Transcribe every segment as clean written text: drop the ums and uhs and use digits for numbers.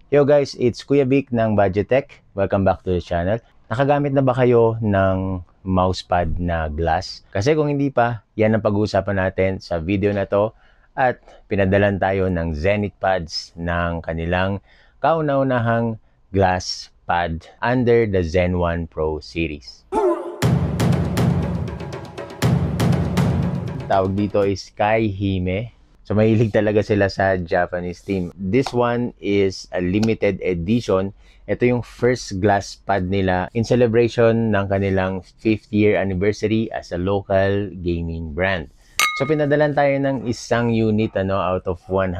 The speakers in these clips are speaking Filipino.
Yo guys, it's Kuya Vic ng Budget Tech. Welcome back to the channel. Nakagamit na ba kayo ng mousepad na glass? Kasi kung hindi pa, yan ang pag-uusapan natin sa video na to. At pinadalan tayo ng Zenith pads ng kanilang kauna-unahang glass pad under the Zen 1 Pro series. Tawag dito is Kai Hime. So mahilig talaga sila sa Japanese team. This one is a limited edition. Ito yung first glass pad nila in celebration ng kanilang 5th year anniversary as a local gaming brand. So pinadalan tayo ng isang unit out of 100.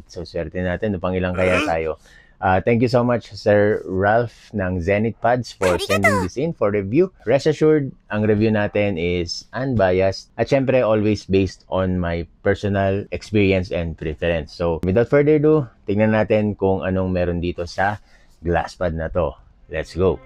So swerte natin, pang ilang kaya tayo. Thank you so much Sir Ralph ng Zenith Pads for sending this in for review. Rest assured, ang review natin is unbiased at syempre always based on my personal experience and preference. So without further ado, tingnan natin kung anong meron dito sa glass pad na to. Let's go!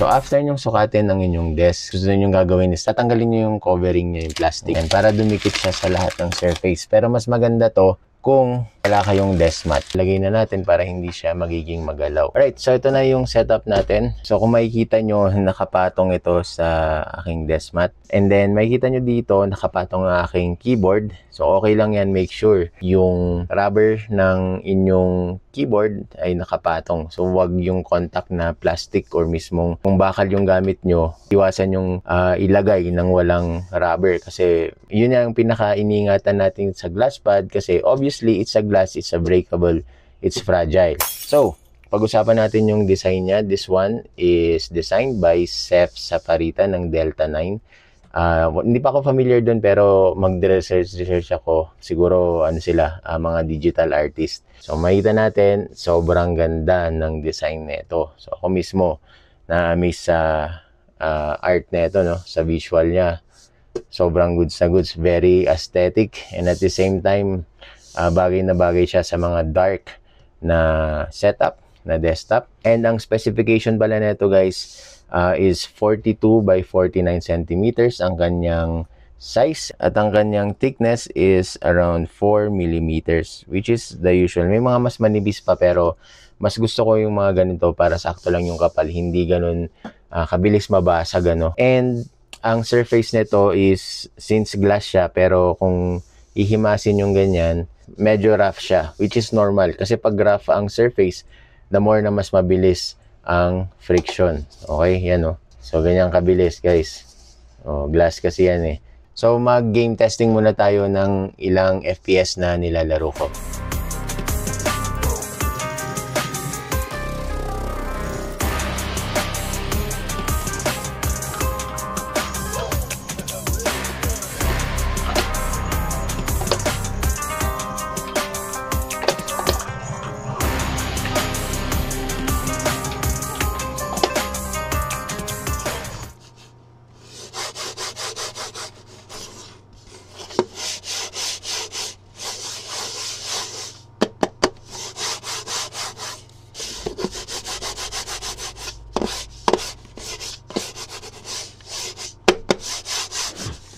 So after nyong sukatin ang inyong desk, gusto nyong gagawin is tatanggalin nyo yung covering nyo, yung plastic, para dumikit siya sa lahat ng surface. Pero mas maganda to kung wala kayong desk mat. Lagay na natin para hindi siya magiging magalaw. Alright, so ito na yung setup natin. So kung makikita nyo, nakapatong ito sa aking desk mat. And then makikita nyo dito, nakapatong ang aking keyboard. So okay lang yan, make sure yung rubber ng inyong keyboard ay nakapatong. So wag yung contact na plastic or mismong kung bakal yung gamit nyo, iwasan yung ilagay ng walang rubber. Kasi yun yung pinaka-iningatan natin sa glass pad kasi obviously it's a glass, it's a breakable, it's fragile. So, pag-usapan natin yung design niya. This one is designed by Seth Saparita ng Delta 9. Hindi pa ako familiar dun pero mag-research ako. Siguro sila, mga digital artist. So makita natin, sobrang ganda ng design nito. So ako mismo na-amaze sa art nito, sa visual niya. Sobrang goods na goods, very aesthetic, and at the same time bagay na bagay siya sa mga dark na setup, na desktop. And ang specification pala nito guys is 42 by 49 centimeters ang kanyang size, at ang kanyang thickness is around 4 millimeters, which is the usual. May mga mas manibis pa pero mas gusto ko yung mga ganito para sakto lang yung kapal, hindi ganun kabilis mabasag And ang surface nito is, since glass siya, pero kung ihimasin yung ganyan, medyo rough siya, which is normal kasi pag rough ang surface, the more na mas mabilis ang friction. Okay, yan So ganyan kabilis guys. Glass kasi yan So mag-game testing muna tayo ng ilang FPS na nilalaro ko.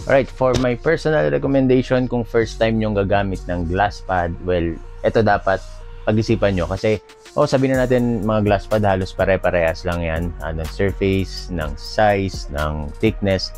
Alright, for my personal recommendation, kung first time nyong gagamit ng glass pad, well, ito dapat pag-isipan nyo kasi sabihin na natin mga glass pad halos pare-parehas lang yan ng surface, ng size, ng thickness,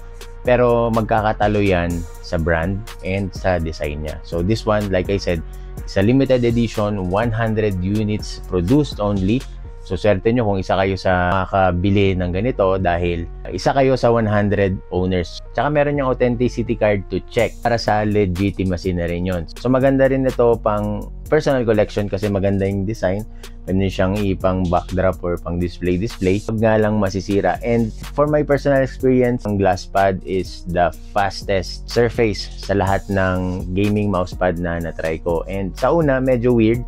pero magkakatalo yan sa brand and sa design niya. So this one, like I said, is a limited edition, 100 units produced only. So swerte nyo kung isa kayo sa makakabili ng ganito dahil isa kayo sa 100 owners. Tsaka meron yung authenticity card to check para sa legitimacy na rin yun. So maganda rin ito pang personal collection kasi maganda yung design. Pwede siyang ipang backdrop or pang display. Huwag nga lang masisira. And for my personal experience, ang glass pad is the fastest surface sa lahat ng gaming mousepad na natry ko. And sa una, medyo weird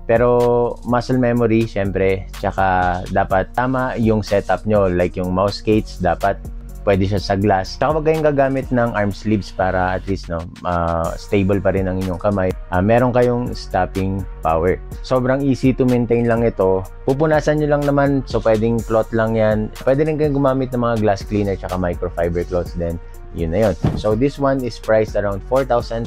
Pero muscle memory, syempre, tsaka dapat tama yung setup nyo. Like yung mouse skates, dapat pwede siya sa glass. Tsaka wag kayong gagamit ng arm sleeves para at least stable pa rin ang inyong kamay. Meron kayong stopping power. Sobrang easy to maintain lang ito. Pupunasan nyo lang naman, so pwedeng cloth lang yan. Pwede rin kayong gumamit ng mga glass cleaner tsaka microfiber cloths din. Yun na yun. So this one is priced around 4,500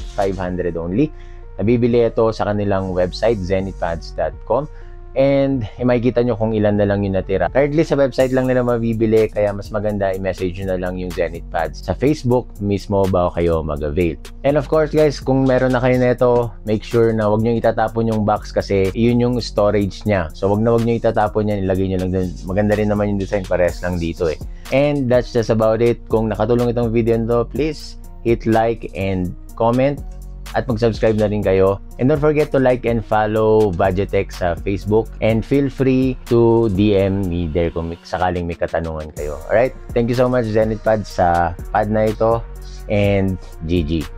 only. Nabibili ito sa kanilang website, zenithpads.com. And makikita nyo kung ilan na lang yung natira. Currently sa website lang nila mabibili, kaya mas maganda i-message nyo na lang yung Zenith Pads. Sa Facebook mismo ba kayo mag-avail. And of course guys, kung meron na kayo nito, make sure na wag nyo itatapon yung box kasi yun yung storage niya. So wag nyo itatapon yan, ilagay nyo lang dun. Maganda rin naman yung design, pares lang dito eh. And that's just about it. Kung nakatulong itong video nito, please hit like and comment. At mag-subscribe na rin kayo. And don't forget to like and follow Budgetech sa Facebook. And feel free to DM me there kung sakaling may katanungan kayo. Alright? Thank you so much, Zenith Pads, sa pad na ito. And GG.